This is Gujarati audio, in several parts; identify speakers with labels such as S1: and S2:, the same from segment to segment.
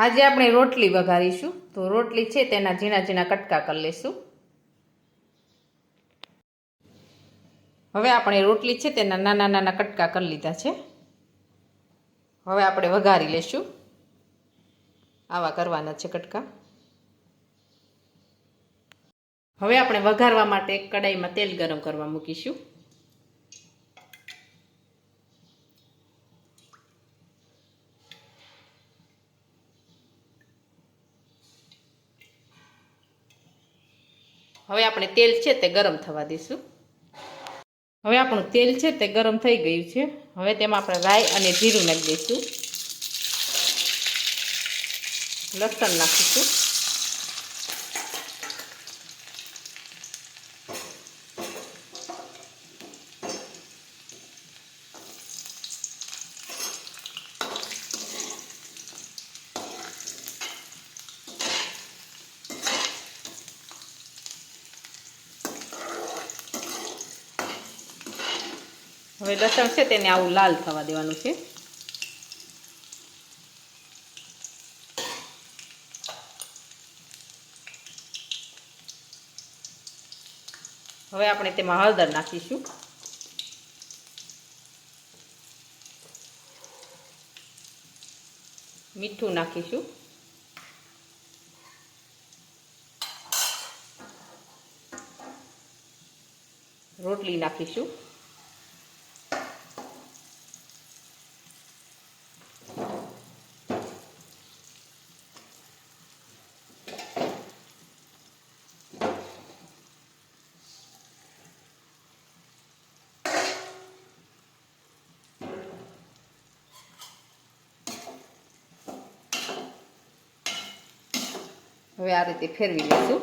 S1: આજે આપણે રોટલી વઘારીશું. તો રોટલી છે તેના ઝીણા ઝીણા કટકા કરી લઈશું. હવે આપણે રોટલી છે તેના નાના નાના કટકા કરી લીધા છે. હવે આપણે વઘારી લઈશું. આવા કરવાના છે કટકા. હવે આપણે વઘારવા માટે એક કડાઈમાં તેલ ગરમ કરવા મૂકીશું. હવે આપણે તેલ છે તે ગરમ થવા દઈશું. હવે આપણું તેલ છે તે ગરમ થઈ ગયું છે. હવે તેમાં આપણે રાઈ અને જીરું નાખી દઈશું. લસણ નાખીશું. હવે લસણ છે તેને આવું લાલ થવા દેવાનું છે. હવે આપણે તેમાં હળદર નાખીશું. મીઠું નાખીશું. રોટલી નાખીશું. હવે આ રીતે ફેરવી લઈશું.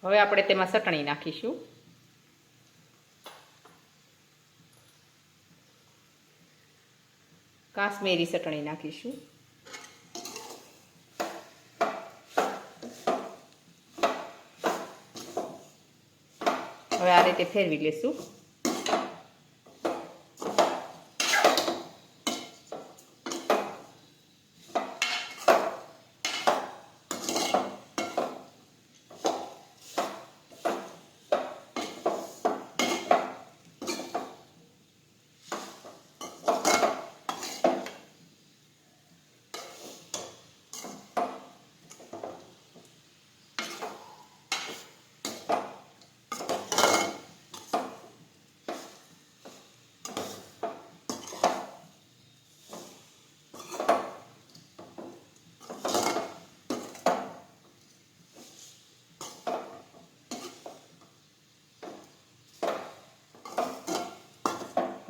S1: હવે આપણે તેમાં ચટણી નાખીશું. કાશ્મીરી ચટણી નાખીશું. હવે આ રીતે ફેરવી લેશું.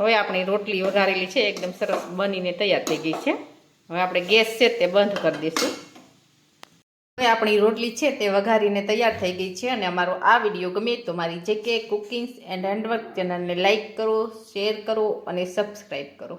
S1: હવે આપણી રોટલી વઘારેલી છે એકદમ સરસ બનીને તૈયાર થઈ ગઈ છે. હવે આપણે ગેસ છે તે બંધ કરી દઈશું. હવે આપણી રોટલી છે તે વઘારીને તૈયાર થઈ ગઈ છે. અને અમારો આ વિડીયો ગમે તો મારી JK કુકિંગ્સ એન્ડ હેન્ડવર્ક ચેનલને લાઇક કરો, શેર કરો અને સબસ્ક્રાઈબ કરો.